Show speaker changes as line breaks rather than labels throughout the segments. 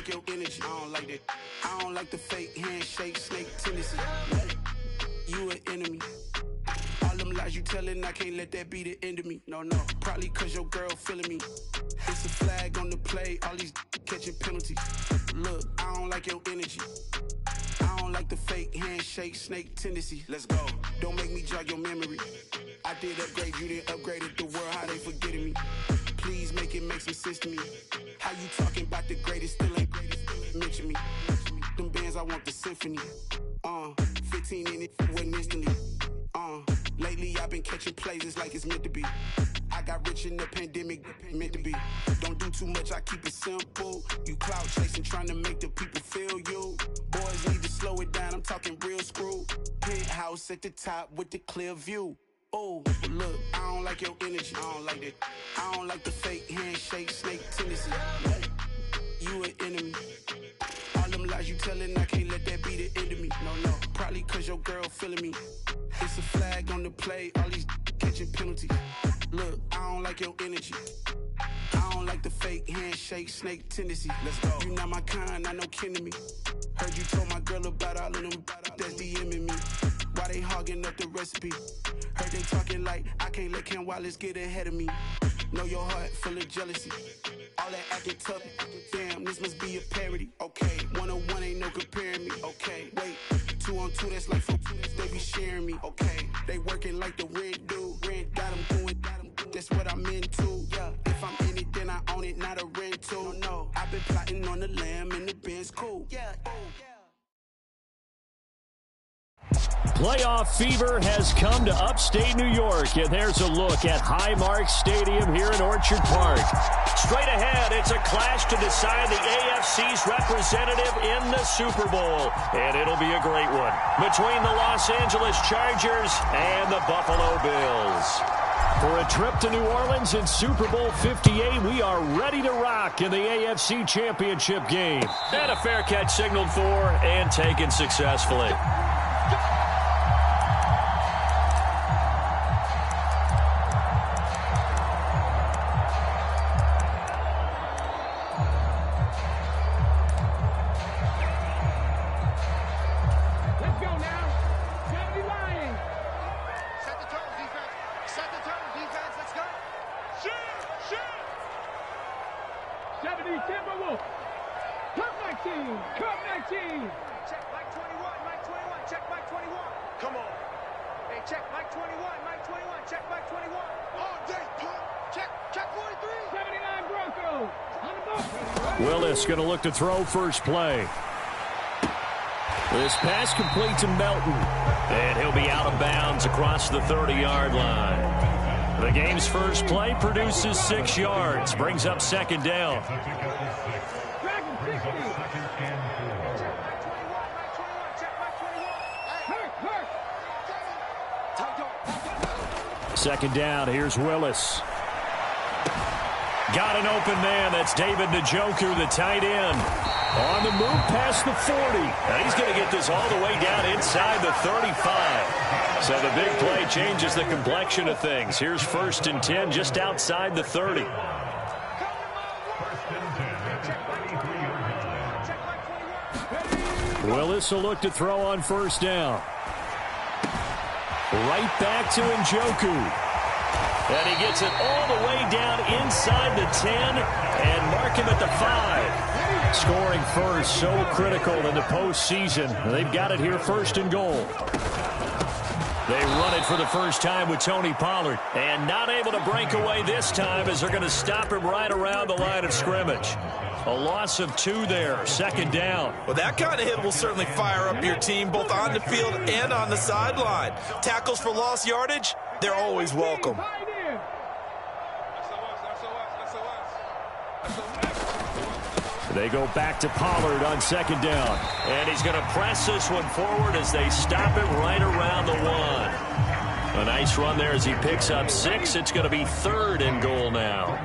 like your energy. I don't like that. I don't like the fake handshake, snake tendency. You an enemy. All them lies you telling, I can't let that be the end of me. No, probably cause your girl feeling me. It's a flag on the play, all these catching penalties. Look, I don't like your energy. I don't like the fake handshake, snake tendency. Let's go. Don't make me jog your memory. I did upgrade, you didn't upgrade it. The world, how they forgetting me. Please make it make some sense to me. How you talking about the greatest, still ain't greatest, mention me. Them bands, I want the symphony. 15 in it, wasn't instantly. Lately I've been catching plays, it's like it's meant to be. I got rich in the pandemic, meant to be. Don't do too much, I keep it simple. You clout chasing, trying to make the people feel you. Boys need to slow it down, I'm talking real screw. Penthouse at the top with the clear view. Oh, look, I don't like your energy. I don't like that. I don't like the fake handshake, snake tendency. You an enemy. All them lies you telling, I can't let that be the end of me. No, probably cause your girl feeling me. It's a flag on the play, all these catching penalties. Look, I don't like your energy. I don't like the fake handshake, snake tendency. Let's go. You not my kind, I know kin to me. Heard you told my girl about all of them that's DMing me. Why they hogging up the recipe? Heard they talking like I can't let Ken Wallace get ahead of me. Know your heart full of jealousy. All that acting tough, damn, this must be a parody. Okay, 1-on-1 ain't no comparing me. Okay, wait, 2-on-2, that's like 4, they be sharing me. Okay, they working like the rent do. Rent got them doing, that's what I'm into. Yeah, if I'm in it, then I own it, not a rental. No, I've been plotting on the lamb and the Benz cool. Yeah,
Playoff fever has come to upstate New York, and there's a look at Highmark Stadium here in Orchard Park. Straight ahead, it's a clash to decide the AFC's representative in the Super Bowl, and it'll be a great one between the Los Angeles Chargers and the Buffalo Bills. For a trip to New Orleans in Super Bowl 58, we are ready to rock in the AFC Championship game. And a fair catch signaled for and taken successfully. Going to look to throw first play. This pass complete to Melton. And he'll be out of bounds across the 30-yard line. The game's first play produces 6 yards. Brings up second down. Second down, here's Willis. Got an open man. That's David Njoku, the tight end. On the move past the 40. And he's going to get this all the way down inside the 35. So the big play changes the complexion of things. Here's 1st and 10 just outside the 30. Willis will look to throw on first down. Right back to Njoku. And he gets it all the way down inside the 10 and mark him at the 5. Scoring first, so critical in the postseason. They've got it here, 1st and goal. They run it for the first time with Tony Pollard. And not able to break away this time as they're going to stop him right around the line of scrimmage. A loss of 2 there, 2nd down.
Well, that kind of hit will certainly fire up your team both on the field and on the sideline. Tackles for lost yardage, they're always welcome.
They go back to Pollard on 2nd down. And he's going to press this one forward as they stop it right around the 1. A nice run there as he picks up 6. It's going to be 3rd and goal now.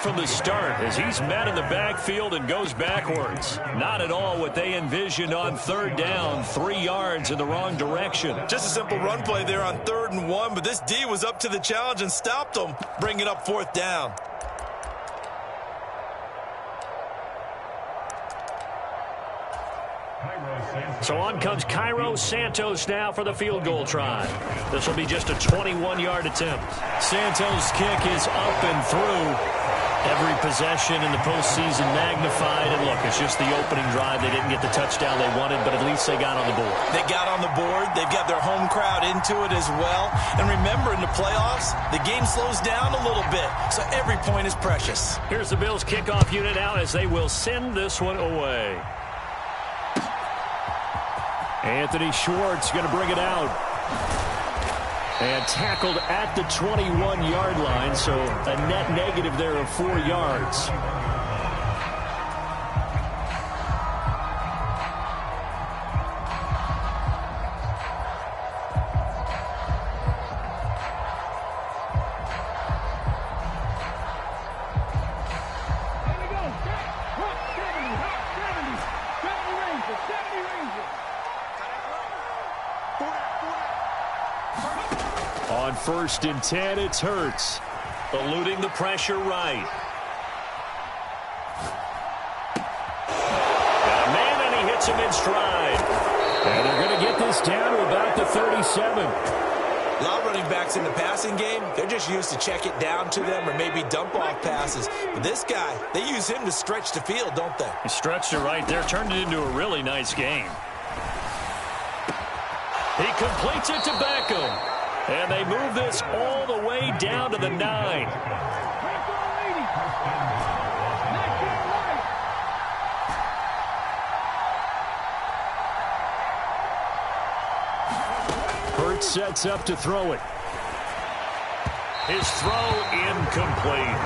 from the start as he's met in the backfield and goes backwards. Not at all what they envisioned on third down, 3 yards in the wrong direction.
Just a simple run play there on 3rd and 1, but this D was up to the challenge and stopped him, bringing up 4th down.
So on comes Cairo Santos now for the field goal try. This will be just a 21-yard attempt. Santos' kick is up and through. Every possession in the postseason magnified. And look, it's just the opening drive. They didn't get the touchdown they wanted, but at least they got on the board.
They got on the board. They've got their home crowd into it as well. And remember, in the playoffs, the game slows down a little bit, so every point is precious.
Here's the Bills' kickoff unit now as they will send this one away. Anthony Schwartz going to bring it out. And tackled at the 21-yard line, so a net negative there of 4 yards. On 1st and 10, it's Hurts. Eluding the pressure right. Got a man, and he hits him in stride. And they're going to get this down to about the 37.
A lot of running backs in the passing game, they're just used to check it down to them or maybe dump off passes. But this guy, they use him to stretch the field, don't they?
He stretched it right there, turned it into a really nice game. He completes it to Beckham. And they move this all the way down to the 9. Hurts sets up to throw it. His throw incomplete.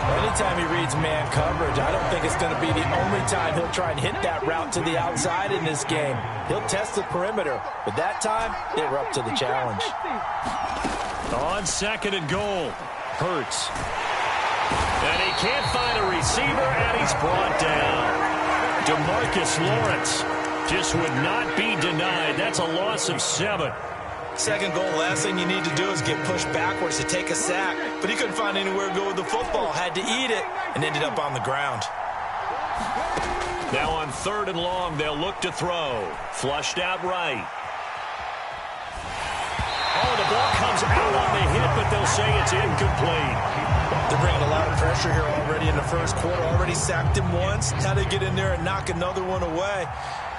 Anytime he reads man coverage, I don't think it's going to be the only time he'll try and hit that route to the outside in this game. He'll test the perimeter, but that time, they were up to the challenge.
On 2nd and goal, Hurts. And he can't find a receiver, and he's brought down. DeMarcus Lawrence just would not be denied. That's a loss of 7.
2nd goal, last thing you need to do is get pushed backwards to take a sack. But he couldn't find anywhere to go with the football. Had to eat it and ended up on the ground.
Now on 3rd and long, they'll look to throw. Flushed out right. Oh, the ball comes out on the hit, but they'll say it's incomplete.
They're bringing a lot of pressure here already in the 1st quarter. Already sacked him once. How to get in there and knock another one away.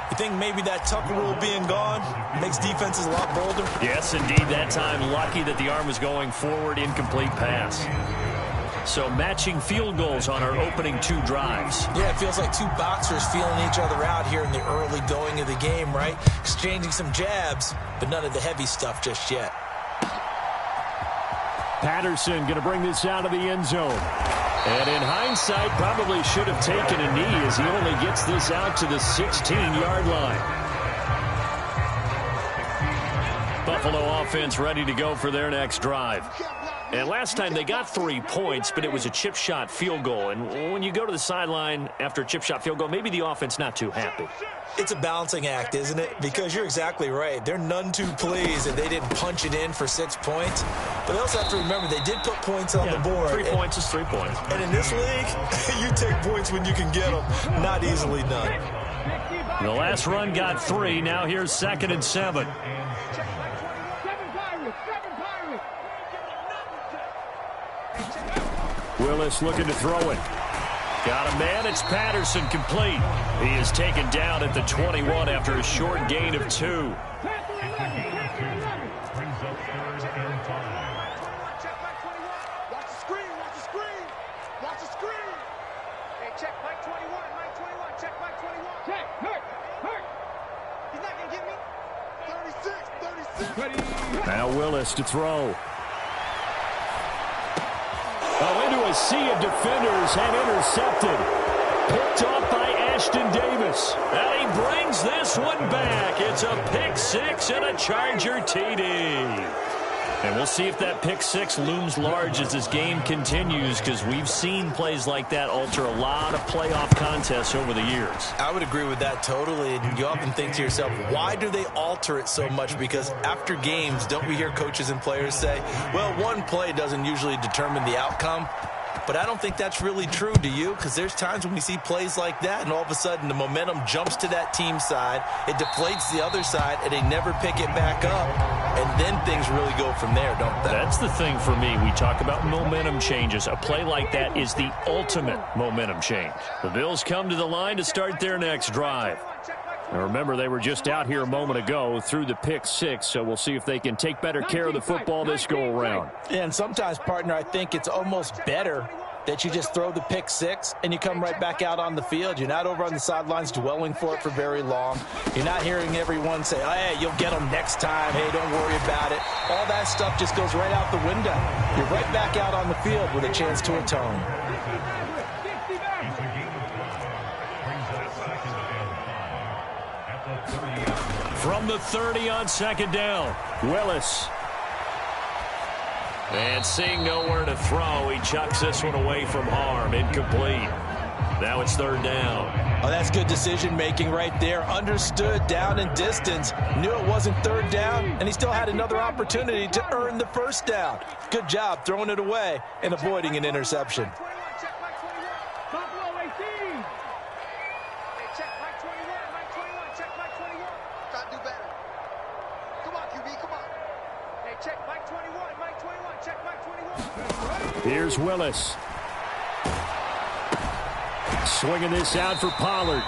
You think maybe that Tucker rule being gone makes defenses a lot bolder?
Yes, indeed. That time, lucky that the arm was going forward, incomplete pass. So matching field goals on our opening 2 drives.
Yeah, it feels like 2 boxers feeling each other out here in the early going of the game, right? Exchanging some jabs, but none of the heavy stuff just yet.
Patterson going to bring this out of the end zone. And in hindsight, probably should have taken a knee as he only gets this out to the 16-yard line. Buffalo offense ready to go for their next drive. And last time they got 3 points, but it was a chip shot field goal. And when you go to the sideline after a chip shot field goal, maybe the offense not too happy.
It's a balancing act, isn't it? Because you're exactly right. They're none too pleased that they didn't punch it in for 6 points. But they also have to remember they did put points on the board.
3 points is 3 points.
And in this league, you take points when you can get them. Not easily done.
The last run got 3. Now here's 2nd and 7. Willis looking to throw it. Got a man. It's Patterson, complete. He is taken down at the 21 after a short gain of 2. Now Willis to throw. Oh, into a sea of defenders and intercepted. Picked off by Ashton Davis. And he brings this one back. It's a pick 6 and a Charger TD. And we'll see if that pick six looms large as this game continues, because we've seen plays like that alter a lot of playoff contests over the years.
I would agree with that totally. And you often think to yourself, why do they alter it so much? Because after games, don't we hear coaches and players say, well, one play doesn't usually determine the outcome? But I don't think that's really true, do you? Because there's times when we see plays like that, and all of a sudden the momentum jumps to that team side, it deflates the other side, and they never pick it back up. And then things really go from there, don't they?
That's the thing for me. We talk about momentum changes. A play like that is the ultimate momentum change. The Bills come to the line to start their next drive. Now remember, they were just out here a moment ago through the pick six, so we'll see if they can take better care of the football this go-around.
Yeah, and sometimes, partner, I think it's almost better that you just throw the pick six and you come right back out on the field. You're not over on the sidelines dwelling for it for very long. You're not hearing everyone say, oh, hey, you'll get them next time. Hey, don't worry about it. All that stuff just goes right out the window. You're right back out on the field with a chance to atone.
From the 30 on second down, Willis. And seeing nowhere to throw, he chucks this one away from harm. Incomplete. Now it's third down.
Oh, that's good decision-making right there. Understood down and distance. Knew it wasn't third down, and he still had another opportunity to earn the first down. Good job throwing it away and avoiding an interception.
Here's Willis. Swinging this out for Pollard.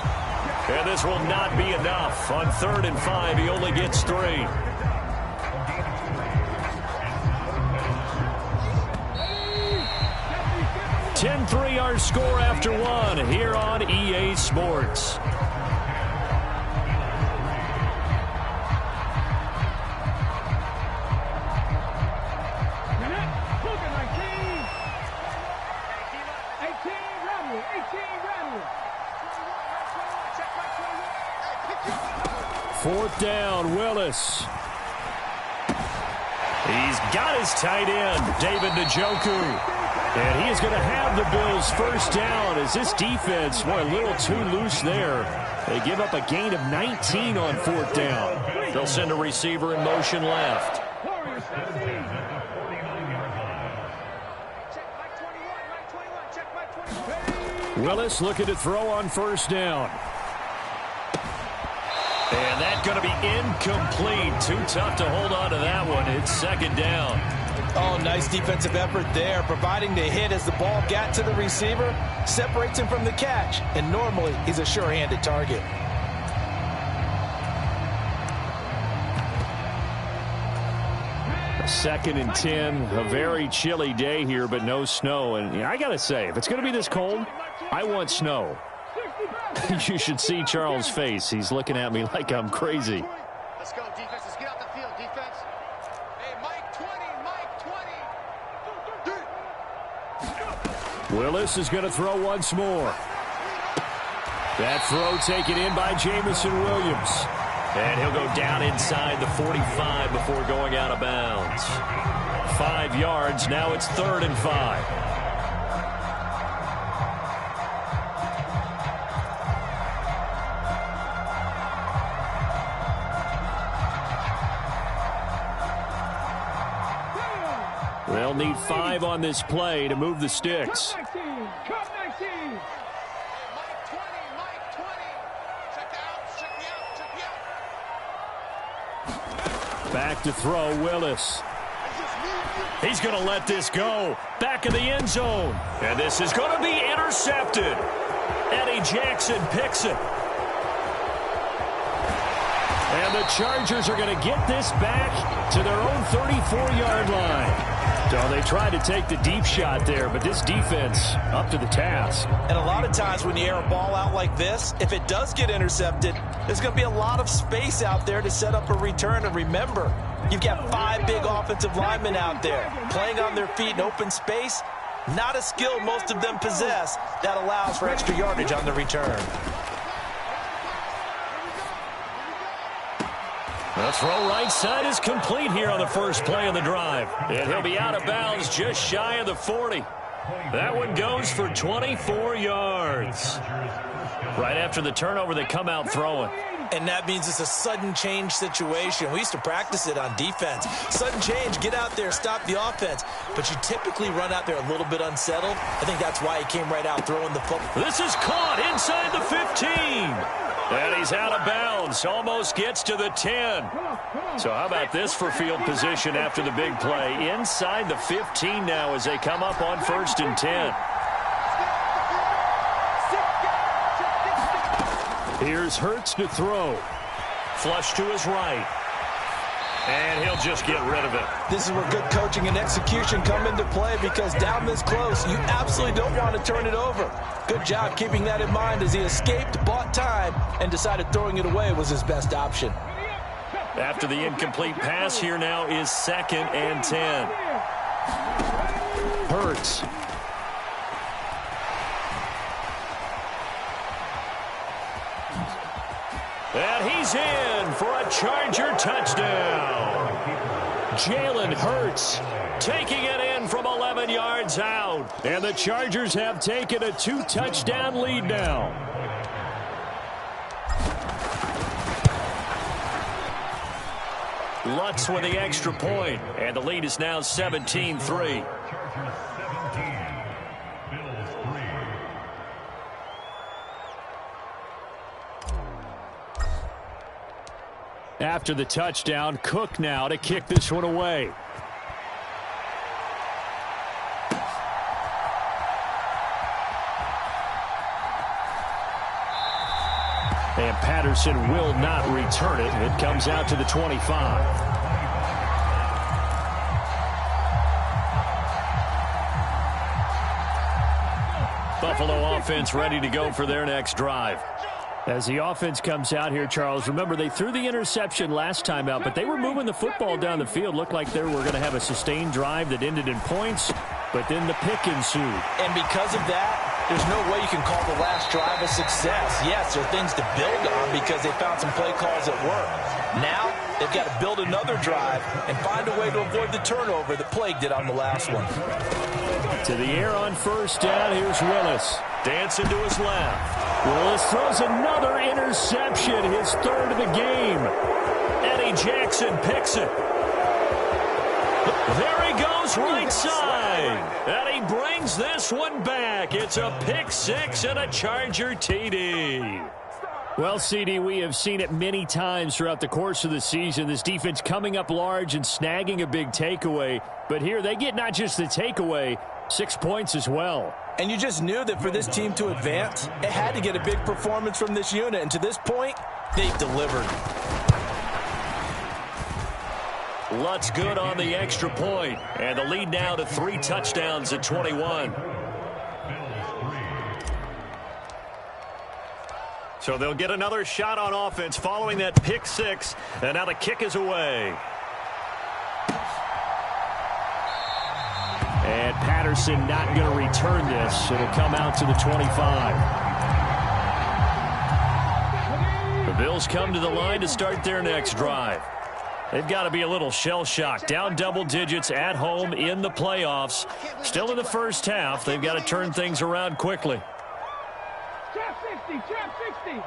And this will not be enough. On 3rd and 5, he only gets 3. (10-3) our score after 1 here on EA Sports. Fourth down, Willis. He's got his tight end, David Njoku. And he is going to have the Bills' first down as this defense, boy, a little too loose there. They give up a gain of 19 on 4th down. They'll send a receiver in motion left. Willis looking to throw on 1st down. And that's going to be incomplete. Too tough to hold on to that one. It's 2nd down.
Oh, nice defensive effort there, providing the hit as the ball got to the receiver, separates him from the catch, and normally he's a sure-handed target.
Second and 10, a very chilly day here, but no snow. And I got to say, if it's going to be this cold, I want snow. You should see Charles' face. He's looking at me like I'm crazy.
Let's go, defense. Let's get out the field, defense. Hey, Mike 20, Mike 20.
Willis is going to throw once more. That throw taken in by Jamison Williams. And he'll go down inside the 45 before going out of bounds. 5 yards. Now it's 3rd and 5. They'll need 5 on this play to move the sticks. Back to throw, Willis. He's going to let this go. Back in the end zone. And this is going to be intercepted. Eddie Jackson picks it. And the Chargers are going to get this back to their own 34-yard line. So they tried to take the deep shot there, but this defense up to the task.
And a lot of times when you air a ball out like this, if it does get intercepted, there's going to be a lot of space out there to set up a return. And remember, you've got 5 big offensive linemen out there playing on their feet in open space. Not a skill most of them possess that allows for extra yardage on the return.
The throw right side is complete here on the first play of the drive. And he'll be out of bounds just shy of the 40. That one goes for 24 yards. Right after the turnover, they come out throwing.
And that means it's a sudden change situation. We used to practice it on defense. Sudden change, get out there, stop the offense. But you typically run out there a little bit unsettled. I think that's why he came right out throwing the football.
This is caught inside the 15. And he's out of bounds. Almost gets to the 10. So how about this for field position after the big play? Inside the 15 now as they come up on 1st and 10. Here's Hurts to throw. Flush to his right. And he'll just get rid of it.
This is where good coaching and execution come into play, because down this close, you absolutely don't want to turn it over. Good job keeping that in mind as he escaped, bought time, and decided throwing it away was his best option.
After the incomplete pass, here now is 2nd and 10. Hurts. And he's in for a Charger touchdown. Jalen Hurts taking it in from 11 yards out. And the Chargers have taken a 2-touchdown lead now. Lutz with the extra point. And the lead is now 17-3. After the touchdown, Cook now to kick this one away. And Patterson will not return it. It comes out to the 25. Buffalo offense ready to go for their next drive. As the offense comes out here, Charles, remember they threw the interception last time out, but they were moving the football down the field. Looked like they were going to have a sustained drive that ended in points, but then the pick ensued.
And because of that, there's no way you can call the last drive a success. Yes, there are things to build on because they found some play calls that work. Now, they've got to build another drive and find a way to avoid the turnover that plagued it on the last one.
To the air on 1st down, here's Willis. Dancing to his left. Willis throws another interception, his 3rd of the game. Eddie Jackson picks it. There he goes, right side. And he brings this one back. It's a pick 6 and a Charger TD. Well, CD, we have seen it many times throughout the course of the season. This defense coming up large and snagging a big takeaway. But here they get not just the takeaway, 6 points as well.
And you just knew that for this team to advance, it had to get a big performance from this unit. And to this point, they've delivered.
Lutz good on the extra point. And the lead now to 3 touchdowns at 21. So they'll get another shot on offense following that pick 6. And now the kick is away. And Patterson not going to return this. It'll come out to the 25. The Bills come to the line to start their next drive. They've got to be a little shell-shocked. Down double digits at home in the playoffs. Still in the first half. They've got to turn things around quickly.
Trap 60, trap 60.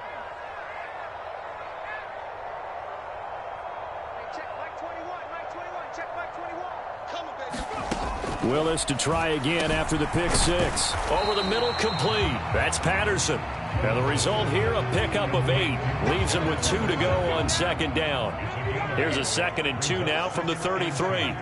Willis to try again after the pick 6. Over the middle, complete. That's Patterson. And the result here, a pickup of 8. Leaves him with 2 to go on 2nd down. Here's a 2nd and 2 now from the 33.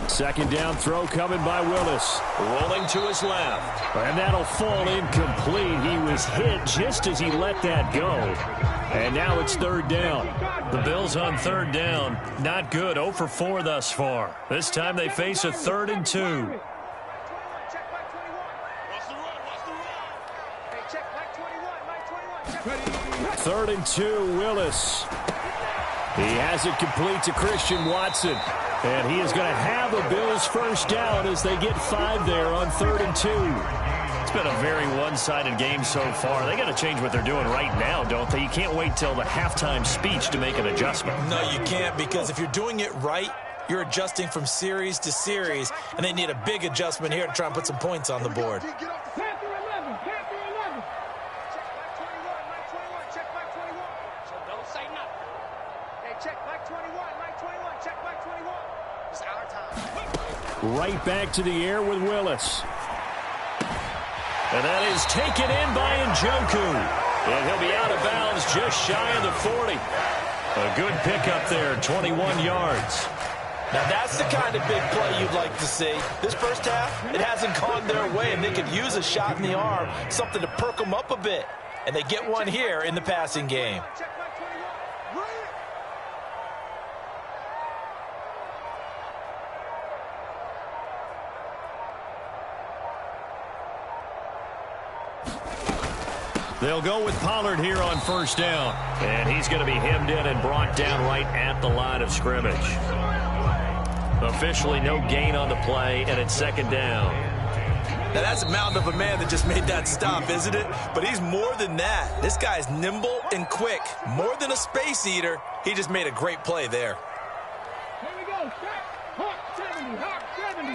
Second down throw coming by Willis. Rolling to his left. And that'll fall incomplete. He was hit just as he let that go. And now it's 3rd down. The Bills on 3rd down. Not good. 0 for 4 thus far. This time they face a 3rd and 2. Third and 2, Willis. He has it complete to Christian Watson. And he is going to have a Bills first down as they get 5 there on 3rd and 2. It's been a very one-sided game so far. They got to change what they're doing right now, don't they? You can't wait till the halftime speech to make an adjustment.
No, you can't, because if you're doing it right, you're adjusting from series to series, and they need a big adjustment here to try and put some points on the board.
Panther 11, Panther 11.
Check back 21, Mike 21, check back 21. So don't say nothing. Hey, check back 21, Mike 21, check back 21. It's our time.
Right back to the air with Willis. And that is taken in by Njoku. And he'll be out of bounds just shy of the 40. A good pickup there, 21 yards.
Now, that's the kind of big play you'd like to see. This first half, it hasn't gone their way, and they could use a shot in the arm, something to perk them up a bit. And they get one here in the passing game.
Check back 21. Run it.
They'll go with Pollard here on first down. And he's going to be hemmed in and brought down right at the line of scrimmage. Officially no gain on the play, and it's 2nd down.
Now, that's a mountain of a man that just made that stop, isn't it? But he's more than that. This guy's nimble and quick. More than a space eater. He just made a great play there.
Here we go. Check. Hawk 70. Hawk 70.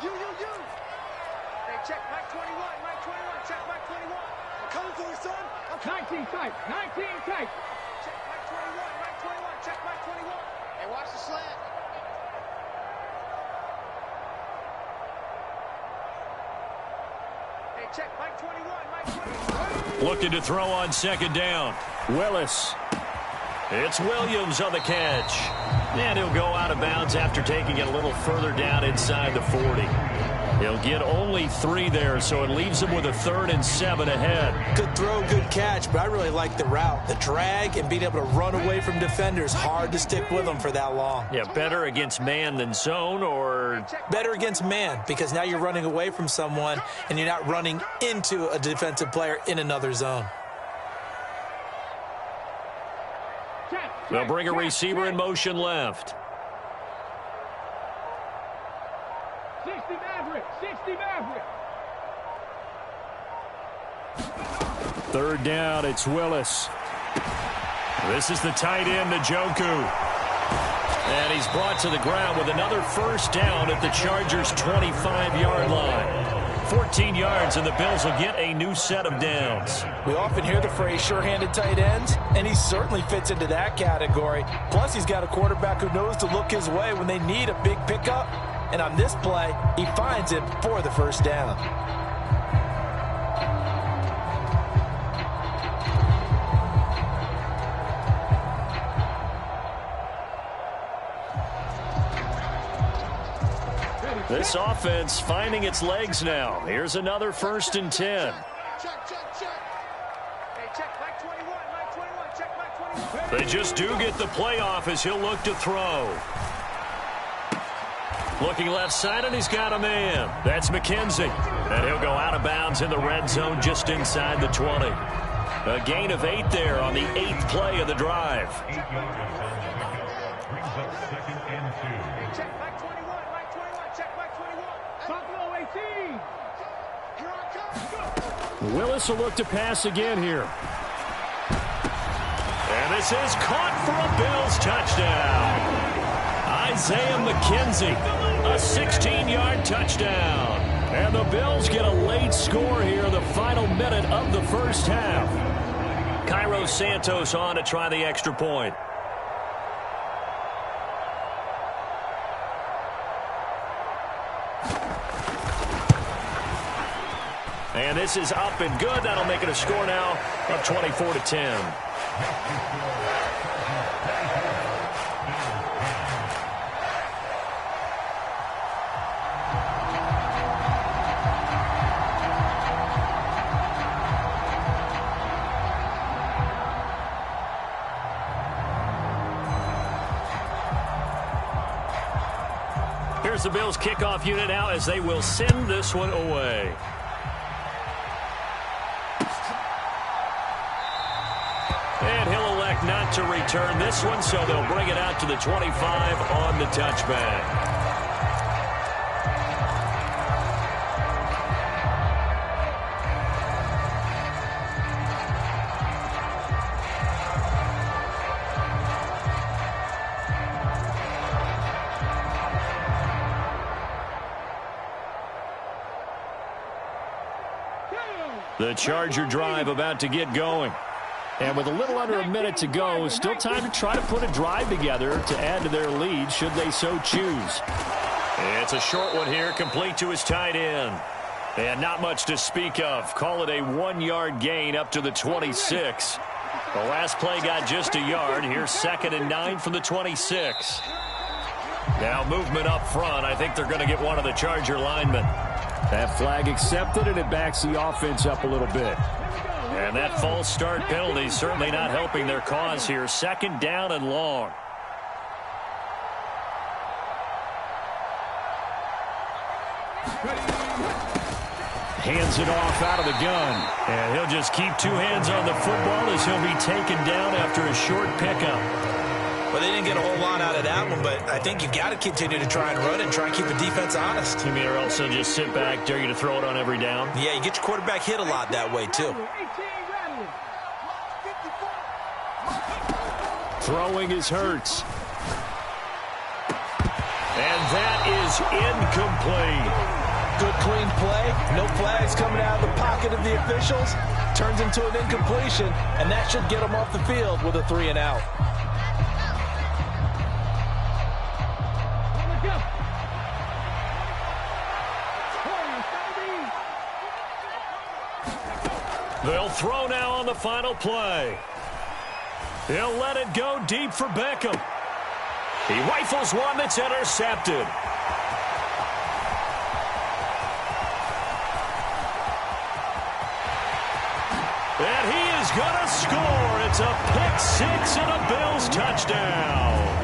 You. Hey, check back 21, Mike 21, check back 21. I'm coming for you, son.
19 tight. 19 tight.
Check back 21, Mike 21, check back 21. Hey, watch the slant. Hey, check back 21, Mike 21.
Looking to throw on 2nd down. Willis. It's Williams on the catch. And he'll go out of bounds after taking it a little further down inside the 40. He'll get only 3 there, so it leaves him with a 3rd and 7 ahead.
Good throw, good catch, but I really like the route. The drag and being able to run away from defenders. Hard to stick with them for that long.
Yeah, better against man than zone, or
better against man, because now you're running away from someone and you're not running into a defensive player in another zone.
They'll bring a receiver in motion left.
60 Maverick. 60 Maverick.
3rd down, it's Willis. This is the tight end, Njoku. And he's brought to the ground with another first down at the Chargers' 25-yard line. 14 yards, and the Bills will get a new set of downs.
We often hear the phrase sure-handed tight ends, and he certainly fits into that category. Plus, he's got a quarterback who knows to look his way when they need a big pickup. And on this play, he finds it for the first down.
This offense finding its legs now. Here's another 1st and 10.
Check. Hey, check back 21, Mike 21, check back 21.
They just do get the playoff as he'll look to throw. Looking left side, and he's got a man. That's McKenzie. And he'll go out of bounds in the red zone just inside the 20. A gain of 8 there on the 8th play of the drive.
Check back 21, Mike 21, check back 21.
Buffalo 18.
Here I come.
Willis will look to pass again here. And this is caught for a Bills touchdown. Isaiah McKenzie, a 16-yard touchdown. And the Bills get a late score here in the final minute of the first half. Cairo Santos on to try the extra point. And this is up and good. That'll make it a score now of 24-10. Here's the Bills kickoff unit now as they will send this one away. And he'll elect not to return this one, so they'll bring it out to the 25 on the touchback. The Charger drive about to get going. And with a little under a minute to go, still time to try to put a drive together to add to their lead should they so choose. It's a short one here, complete to his tight end. And not much to speak of. Call it a 1-yard gain up to the 26. The last play got just a yard. Here's 2nd and 9 from the 26. Now movement up front. I think they're going to get one of the Charger linemen. That flag accepted, and it backs the offense up a little bit. And that false start penalty certainly not helping their cause here. 2nd down and long. Hands it off out of the gun. And he'll just keep 2 hands on the football as he'll be taken down after a short pickup.
Well, they didn't get a whole lot out of that one, but I think you've got to continue to try and run and try and keep the defense honest.
You mean, or else they'll just sit back, dare you to throw it on every down?
Yeah, you get your quarterback hit a lot that way, too.
Throwing is Hurts. And that is incomplete.
Good, clean play. No flags coming out of the pocket of the officials. Turns into an incompletion, and that should get them off the field with a 3 and out.
They'll throw now on the final play. He'll let it go deep for Beckham. He rifles one that's intercepted. And he is going to score. It's a pick-6 and a Bills touchdown.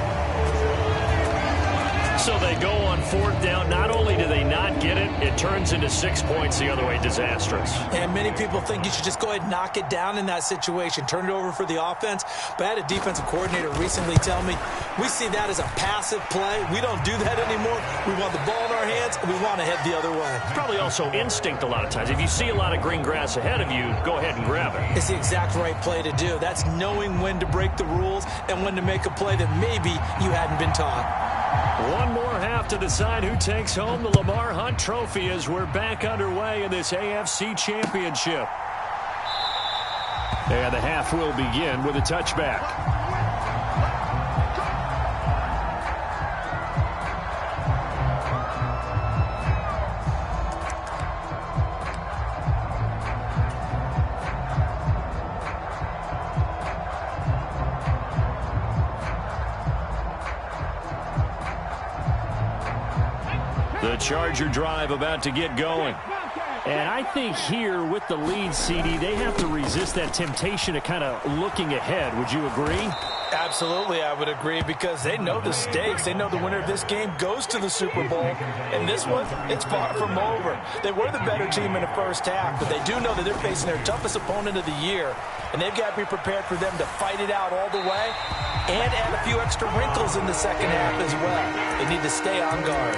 So they go on 4th down. Not only do they not get it, it turns into 6 points the other way. Disastrous.
And many people think you should just go ahead and knock it down in that situation. Turn it over for the offense. But I had a defensive coordinator recently tell me, we see that as a passive play. We don't do that anymore. We want the ball in our hands, and we want to head the other way.
Probably also instinct a lot of times. If you see a lot of green grass ahead of you, go ahead and grab it.
It's the exact right play to do. That's knowing when to break the rules and when to make a play that maybe you hadn't been taught.
One more half to decide who takes home the Lamar Hunt Trophy as we're back underway in this AFC Championship. And the half will begin with a touchback. The Charger drive about to get going. And I think here with the lead, CD, they have to resist that temptation of kind of looking ahead. Would you agree?
Absolutely, I would agree, because they know the stakes. They know the winner of this game goes to the Super Bowl. And this one, it's far from over. They were the better team in the first half, but they do know that they're facing their toughest opponent of the year. And they've got to be prepared for them to fight it out all the way and add a few extra wrinkles in the second half as well. They need to stay on guard.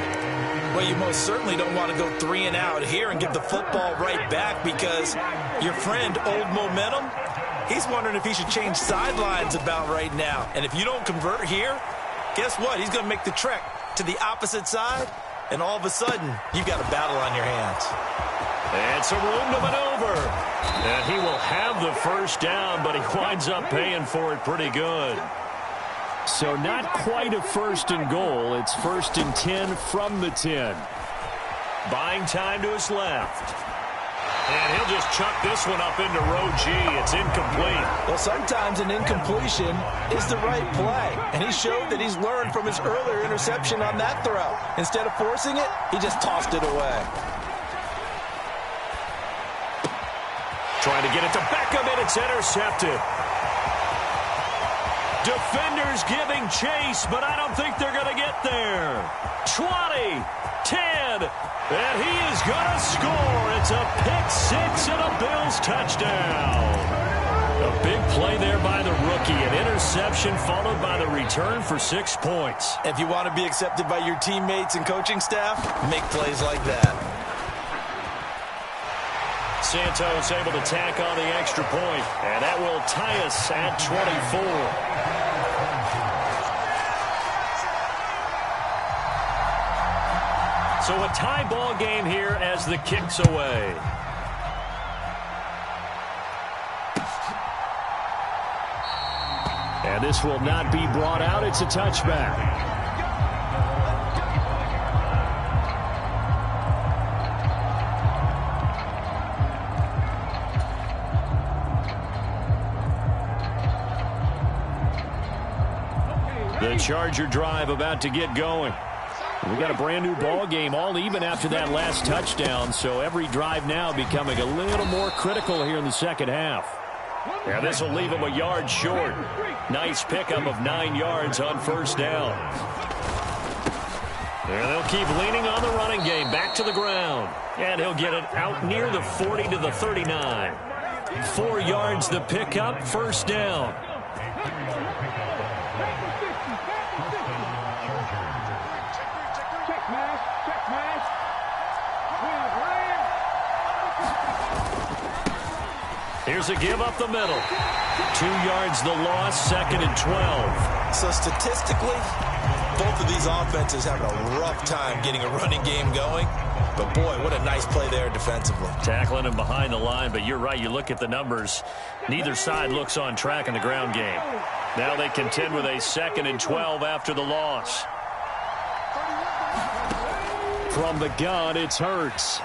Well, you most certainly don't want to go 3 and out here and give the football right back, because your friend, Old Momentum, he's wondering if he should change sidelines about right now. And if you don't convert here, guess what? He's going to make the trek to the opposite side, and all of a sudden, you've got a battle on your hands.
And some room to maneuver. And he will have the first down, but he winds up paying for it pretty good. So not quite a 1st and goal. It's 1st and 10 from the 10. Buying time to his left. And he'll just chuck this one up into row G. It's incomplete.
Well, sometimes an incompletion is the right play. And he showed that he's learned from his earlier interception on that throw. Instead of forcing it, he just tossed it away.
Trying to get it to Beckham, and it's intercepted. Defenders giving chase, but I don't think they're going to get there. 20, 10, and he is going to score. It's a pick-6 and a Bills touchdown. A big play there by the rookie. An interception followed by the return for 6 points.
If you want to be accepted by your teammates and coaching staff, make plays like that.
Santos able to tack on the extra point, and that will tie us at 24. So a tie ball game here as the kick's away. And this will not be brought out. It's a touchback. The Charger drive about to get going. We got a brand new ball game, all even after that last touchdown, so every drive now becoming a little more critical here in the second half. Yeah, this will leave him a yard short. Nice pickup of 9 yards on first down. And they'll keep leaning on the running game, back to the ground. And he'll get it out near the 40 to the 39. 4 yards the pickup, first down. Here's a give up the middle. 2 yards the loss, 2nd and 12.
So statistically, both of these offenses having a rough time getting a running game going. But boy, what a nice play there defensively.
Tackling him behind the line, but you're right, you look at the numbers. Neither side looks on track in the ground game. Now they contend with a 2nd and 12 after the loss. From the gun, it's Hurts.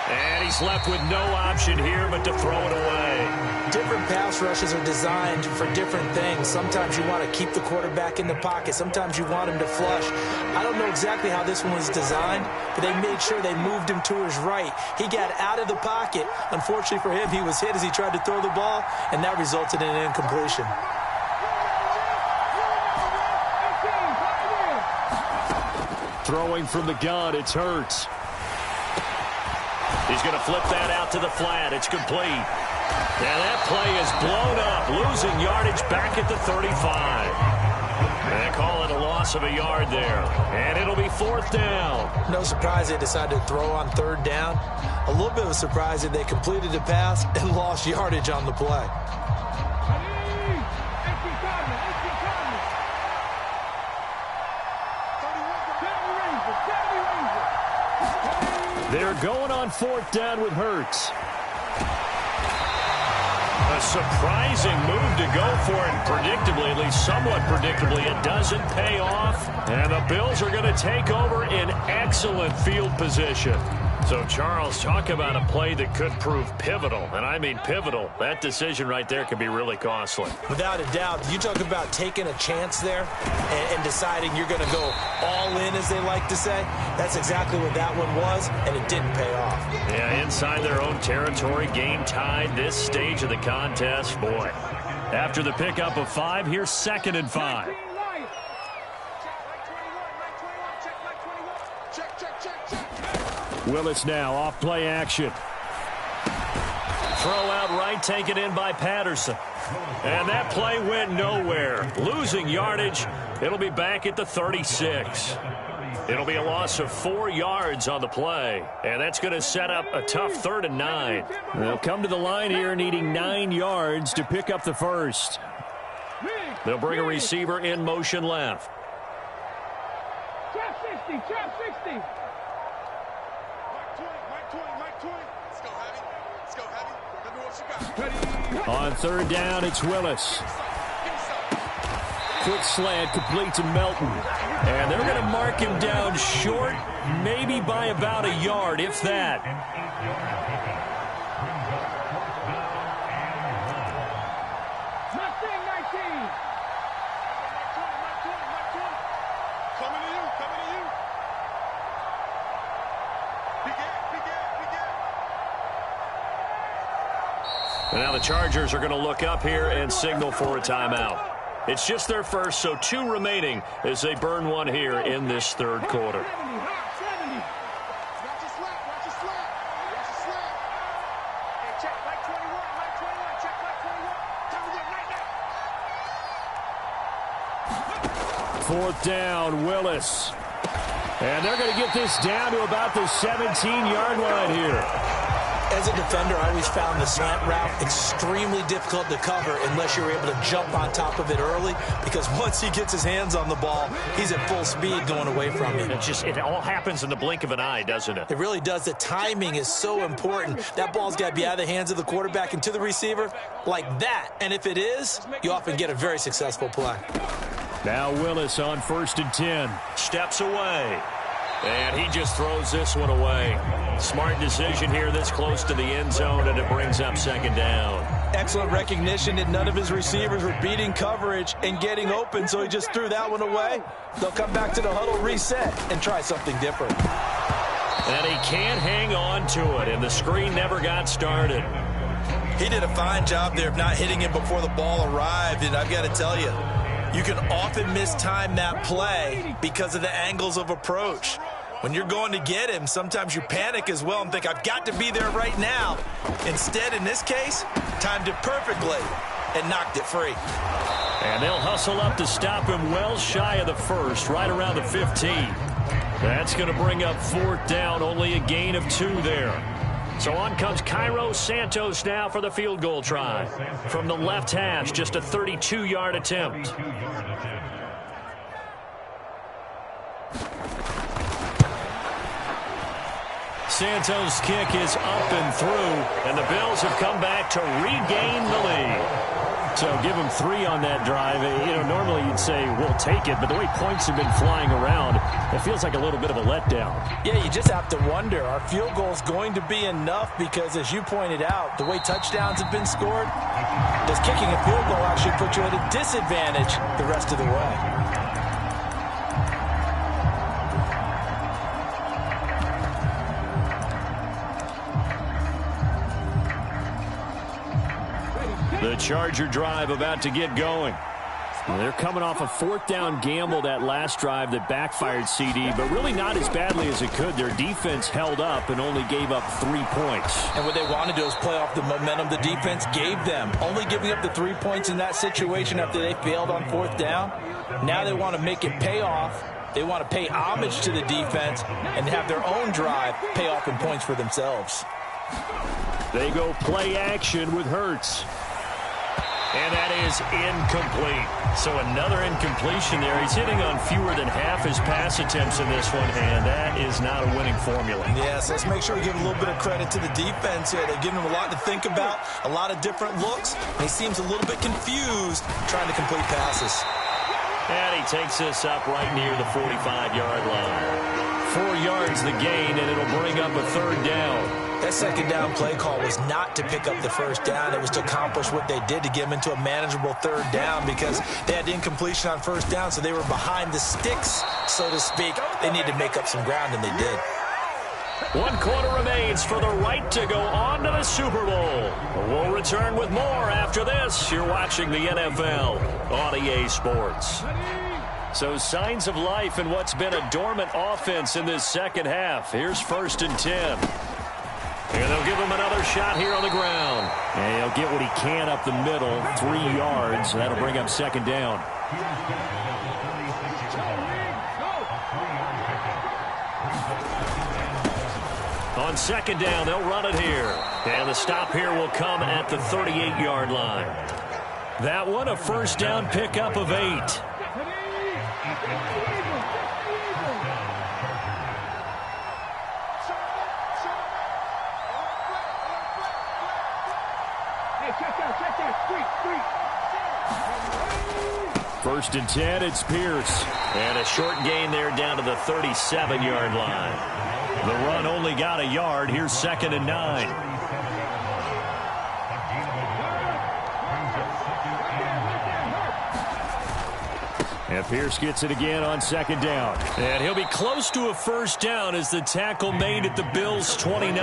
And he's left with no option here but to throw it away.
Different pass rushes are designed for different things. Sometimes you want to keep the quarterback in the pocket. Sometimes you want him to flush. I don't know exactly how this one was designed, but they made sure they moved him to his right. He got out of the pocket. Unfortunately for him, he was hit as he tried to throw the ball, and that resulted in an incompletion.
Throwing from the gun, it's Hurts. He's going to flip that out to the flat. It's complete. And that play is blown up, losing yardage back at the 35. And call it a loss of a yard there. And it'll be 4th down.
No surprise they decided to throw on 3rd down. A little bit of a surprise that they completed the pass and lost yardage on the play.
They're going on 4th down with Hurts. A surprising move to go for it. Predictably, at least somewhat predictably, it doesn't pay off. And the Bills are going to take over in excellent field position. So, Charles, talk about a play that could prove pivotal. And I mean pivotal. That decision right there could be really costly.
Without a doubt. You talk about taking a chance there and deciding you're going to go all in, as they like to say. That's exactly what that one was, and it didn't pay off.
Yeah, inside their own territory, game tied this stage of the contest. Boy, after the pickup of 5, here's 2nd and 5. Willis now off play action. Throw out right, taken in by Patterson. And that play went nowhere. Losing yardage. It'll be back at the 36. It'll be a loss of 4 yards on the play. And that's going to set up a tough 3rd and 9. They'll come to the line here needing 9 yards to pick up the first. They'll bring a receiver in motion left.
Trap 60, trap 60.
On 3rd down, it's Willis. Quick slant, complete to Melton. And they're going to mark him down short, maybe by about a yard, if that.
Mustang 19.
Coming to you.
And now the Chargers are going to look up here and signal for a timeout. It's just their first, so 2 remaining as they burn one here in this 3rd quarter.
Watch your slap. Hey, check, Mike 21.
4th down, Willis. And they're going to get this down to about the 17-yard line here.
As a defender, I always found the slant route extremely difficult to cover unless you're able to jump on top of it early, because once he gets his hands on the ball, he's at full speed going away from him.
It all happens in the blink of an eye, doesn't it?
It really does. The timing is so important. That ball's got to be out of the hands of the quarterback and to the receiver like that. And if it is, you often get a very successful play.
Now Willis on 1st and 10. Steps away. And he just throws this one away. Smart decision here this close to the end zone, and it brings up 2nd down.
Excellent recognition that none of his receivers were beating coverage and getting open, so he just threw that one away. They'll come back to the huddle, reset, and try something different.
And he can't hang on to it, and the screen never got started.
He did a fine job there of not hitting him before the ball arrived, and I've got to tell you, you can often mistime that play because of the angles of approach. When you're going to get him, sometimes you panic as well and think, I've got to be there right now. Instead, in this case, timed it perfectly and knocked it free.
And they'll hustle up to stop him well shy of the 1st, right around the 15. That's going to bring up 4th down, only a gain of 2 there. So on comes Cairo Santos now for the field goal try. From the left hash, just a 32-yard attempt. Santos' kick is up and through, and the Bills have come back to regain the lead. So give them 3 on that drive. Normally you'd say, we'll take it, but the way points have been flying around, it feels like a little bit of a letdown.
Yeah, you just have to wonder, are field goals going to be enough? Because as you pointed out, the way touchdowns have been scored, does kicking a field goal actually put you at a disadvantage the rest of the way?
The Charger drive about to get going. Well, they're coming off a 4th down gamble that last drive that backfired CD, but really not as badly as it could. Their defense held up and only gave up 3 points.
And what they want to do is play off the momentum the defense gave them. Only giving up the 3 points in that situation after they failed on 4th down. Now they want to make it pay off. They want to pay homage to the defense and have their own drive pay off in points for themselves.
They go play action with Hurts. And that is incomplete. So another incompletion there. He's hitting on fewer than half his pass attempts in this one, and that is not a winning formula.
Yes, let's make sure we give a little bit of credit to the defense here. They're giving him a lot to think about, a lot of different looks, and he seems a little bit confused trying to complete passes.
And he takes this up right near the 45-yard line. 4 yards the gain, and it'll bring up a 3rd down.
That 2nd down play call was not to pick up the 1st down. It was to accomplish what they did to get them into a manageable 3rd down, because they had incompletion on 1st down, so they were behind the sticks, so to speak. They needed to make up some ground, and they did.
1 quarter remains for the right to go on to the Super Bowl. We'll return with more after this. You're watching the NFL on EA Sports. So signs of life in what's been a dormant offense in this 2nd half. Here's 1st and 10. And they'll give him another shot here on the ground. And he'll get what he can up the middle, 3 yards. That'll bring up 2nd down. On 2nd down, they'll run it here. And the stop here will come at the 38-yard line. That one, a 1st down pickup of 8. First and 10, it's Pierce. And a short gain there down to the 37-yard line. The run only got a yard. Here's 2nd and 9. And Pierce gets it again on 2nd down. And he'll be close to a 1st down as the tackle made at the Bills' 29.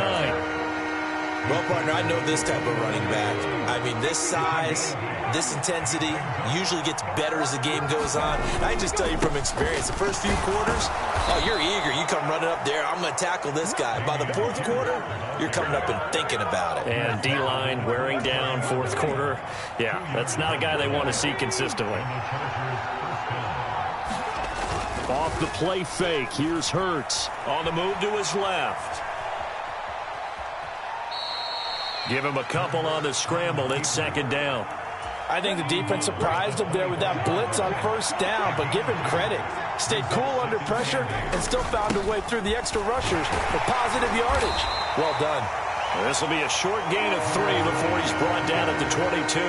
Well, partner, I know this type of running back. I mean, this size, this intensity usually gets better as the game goes on. And I can just tell you from experience, the first few quarters, oh, you're eager. You come running up there, I'm going to tackle this guy. By the 4th quarter, you're coming up and thinking about it.
And D-line wearing down 4th quarter. Yeah, that's not a guy they want to see consistently. Off the play fake, here's Hurts. On the move to his left. Give him a couple on the scramble. It's second down.
I think the defense surprised him there with that blitz on first down, but give him credit. Stayed cool under pressure and still found a way through the extra rushers for positive yardage. Well done.
This will be a short gain of 3 before he's brought down at the 22.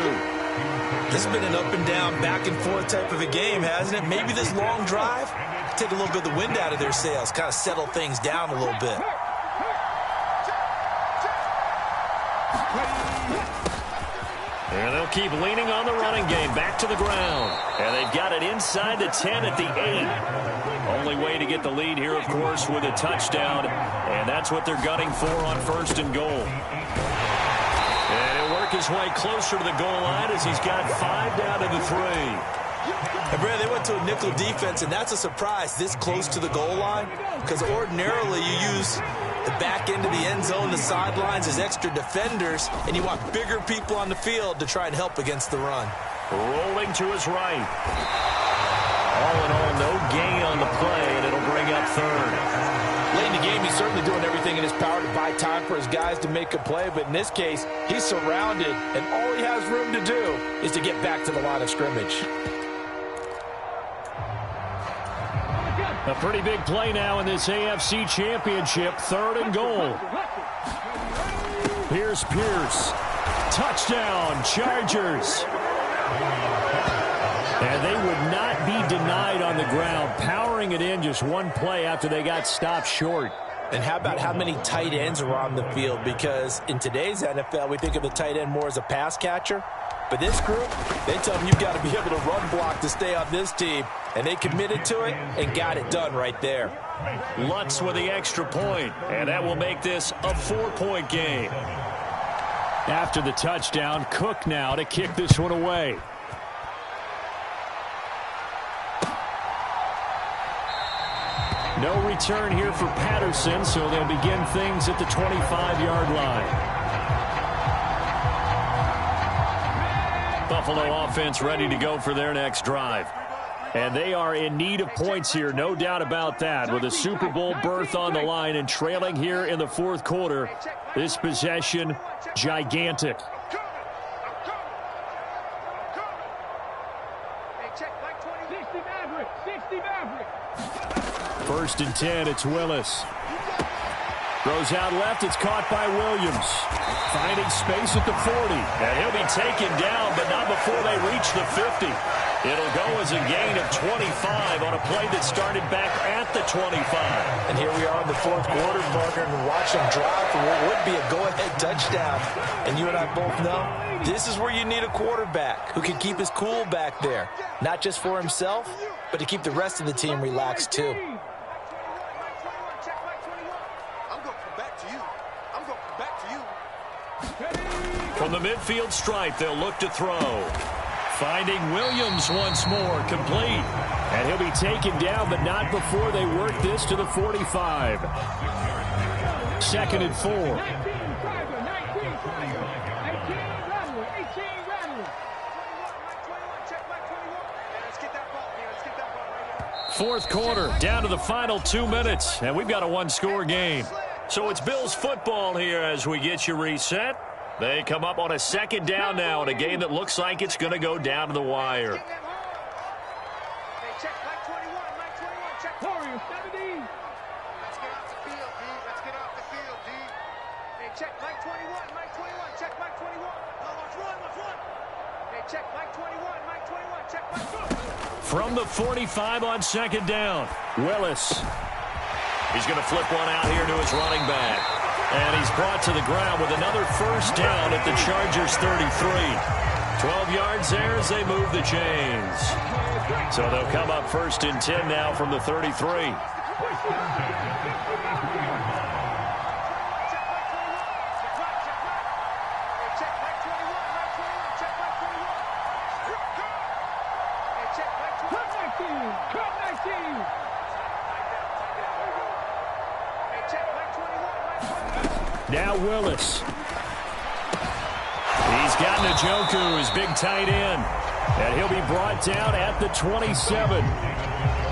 This has been an up and down, back and forth type of a game, hasn't it? Maybe this long drive, take a little bit of the wind out of their sails, kind of settle things down a little bit.
And they'll keep leaning on the running game, back to the ground. And they've got it inside the 10 at the 8. Only way to get the lead here, of course, with a touchdown. And that's what they're gunning for on first and goal. And he'll work his way closer to the goal line as he's got 5 down to the 3.
And Brad, they went to a nickel defense, and that's a surprise this close to the goal line, because ordinarily you use the back end of the end zone, the sidelines as extra defenders, and you want bigger people on the field to try and help against the run.
Rolling to his right. All in all, no gain on the play, and it'll bring up third.
Late in the game, he's certainly doing everything in his power to buy time for his guys to make a play, but in this case, he's surrounded, and all he has room to do is to get back to the line of scrimmage.
A pretty big play now in this AFC Championship, 3rd and goal. Here's Pierce. Touchdown, Chargers. And they would not be denied on the ground, powering it in just one play after they got stopped short.
And how about how many tight ends are on the field? Because in today's NFL, we think of the tight end more as a pass catcher. But this group, they tell them you've got to be able to run block to stay on this team. And they committed to it and got it done right there.
Lutz with the extra point, and that will make this a 4-point game. After the touchdown, Cook now to kick this one away. No return here for Patterson, so they'll begin things at the 25-yard line. Buffalo offense ready to go for their next drive. And they are in need of points here, no doubt about that, with a Super Bowl berth on the line and trailing here in the 4th quarter. This possession, gigantic. First and 10, it's Willis. Throws out left, it's caught by Williams. Finding space at the 40. And he'll be taken down, but not before they reach the 50. It'll go as a gain of 25 on a play that started back at the 25.
And here we are in the 4th quarter, Parker, and watch them drive for what would be a go-ahead touchdown. And you and I both know this is where you need a quarterback who can keep his cool back there. Not just for himself, but to keep the rest of the team relaxed too.
From the midfield stripe, they'll look to throw. Finding Williams once more, complete. And he'll be taken down, but not before they work this to the 45. 2nd and 4. 4th quarter, down to the final 2 minutes, and we've got a 1-score game. So it's Bills football here as we get you reset. They come up on a 2nd down now in a game that looks like it's going to go down to the wire. From the 45 on 2nd down, Willis. He's going to flip one out here to his running back. And he's brought to the ground with another 1st down at the Chargers 33. 12 yards there as they move the chains. So they'll come up 1st and 10 now from the 33. Now Willis. He's got Njoku, his big tight end. And he'll be brought down at the 27.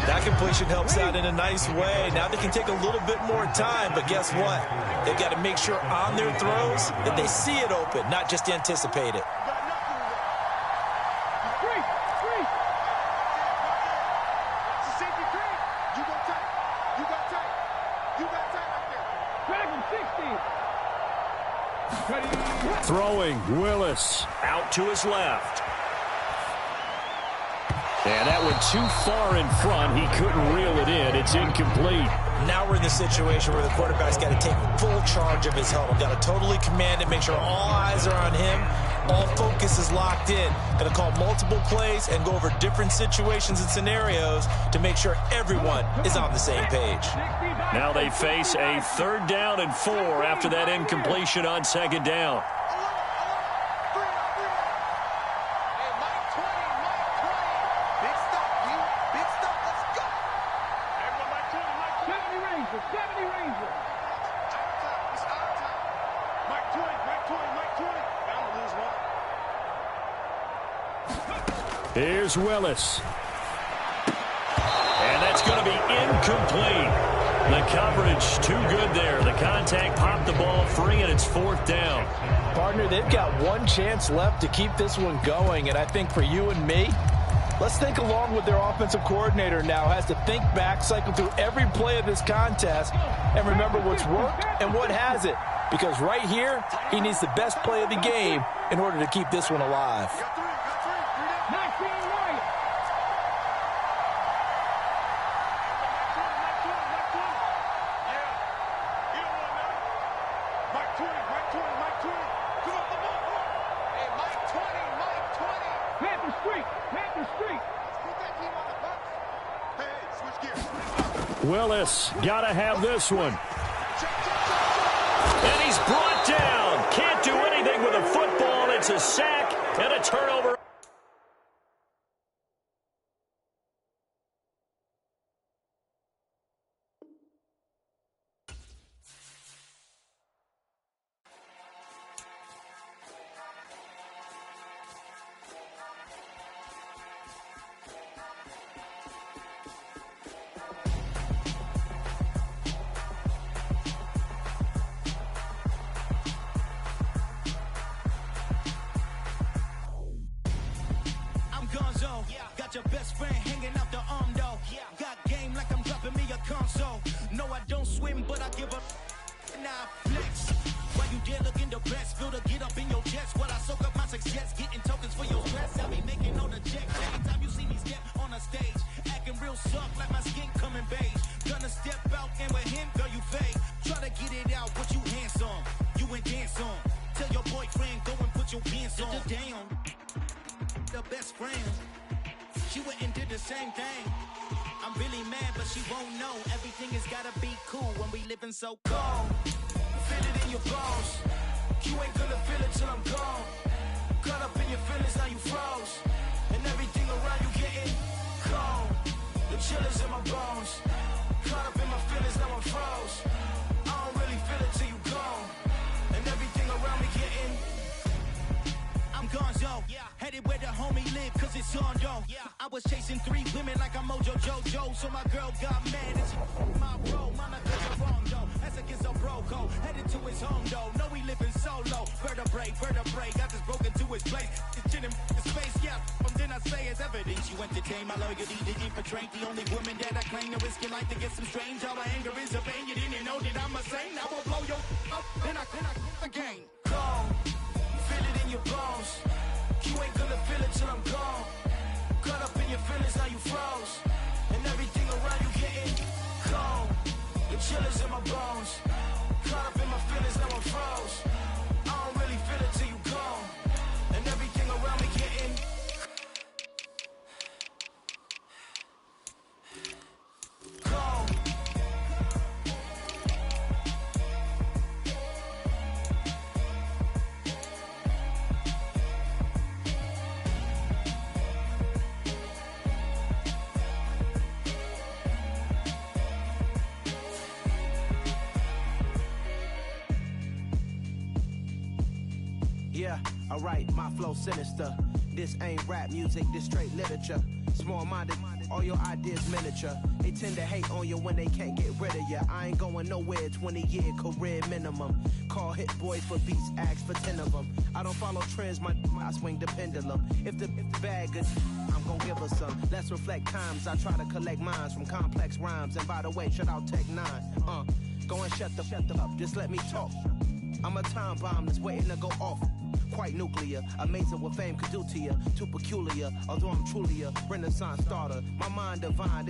That completion helps out in a nice way. Now they can take a little bit more time, but guess what? They've got to make sure on their throws that they see it open, not just anticipate it.
Throwing, Willis out to his left. And that went too far in front. He couldn't reel it in. It's incomplete.
Now we're in the situation where the quarterback's got to take full charge of his huddle. Got to totally command it, make sure all eyes are on him. All focus is locked in. Got to call multiple plays and go over different situations and scenarios to make sure everyone is on the same page.
Now they face a 3rd down and 4 after that incompletion on 2nd down. Here's Willis. And that's going to be incomplete. The coverage too good there. The contact popped the ball free, and it's 4th down.
Partner, they've got one chance left to keep this one going, and I think for you and me, let's think along with their offensive coordinator now. Has to think back, cycle through every play of this contest, and remember what's worked and what hasn't. Because right here, he needs the best play of the game in order to keep this one alive.
Willis got to have this one. And he's brought down. Can't do anything with a football. It's a sack and a turnover.
Got your best friend hanging out the arm though. Got game like I'm dropping me a console. No, I don't swim, but I give up. Now flex. Why you dare look in the best? Feel to get up in your chest. While I soak up my success, getting tokens for your stress. I be making all the checks. Anytime you see me step on a stage, acting real soft like my skin coming beige. Gonna step out and with him, girl, you fake. Try to get it out, but you handsome. You ain't dance on. Tell your boyfriend, go and put your pants on. Down. The best friend. She went and did the same thing. I'm really mad, but she won't know. Everything has gotta be cool when we living so cold. Feel it in your bones. You ain't gonna feel it till I'm gone. Caught up in your feelings, now you froze. And everything around you getting cold. The chill is in my bones. Caught up in my feelings, now I'm froze. I don't really feel it till you gone. And everything around me getting I'm gonzo. Headed where the homie live, cause it's on though. I was chasing 3 women like I'm Mojo Jojo. So my girl got mad and she my bro. Mama, cause you're wrong though. That's against a bro code. Headed to his home though. No, we living solo. Vertebrae. Got this broken to his place. It's chin in his face, yeah. Then I say it's evidence. You entertain my loyalty to infiltrate. The only woman that I claim to risk your life to get some strange. All my anger is a pain. You didn't know that I'm a saint. I will blow your up. Then I again. Cold. Feel it in your bones. You ain't gonna feel it till I'm gone. Caught up in your feelings, now you froze. And everything around you getting cold. The chill is in my bones. Caught up in my feelings, now I'm froze. I don't really feel it till you gone. And everything around me getting cold.
Yeah, alright, my flow sinister. This ain't rap music, this straight literature. Small-minded, All your ideas miniature. They tend to hate on you when they can't get rid of you. I ain't going nowhere, 20-year career minimum. Call hit boys for beats, ask for 10 of them. I don't follow trends, I swing the pendulum. If the bag is, I'm gonna give her some. Let's reflect times, I try to collect minds from complex rhymes. And by the way, shout out Tech 9. Go and shut the up, just let me talk. I'm a time bomb that's waiting to go off. Quite nuclear, amazing what fame could do to you. Too peculiar, although I'm truly a Renaissance starter. My mind divine,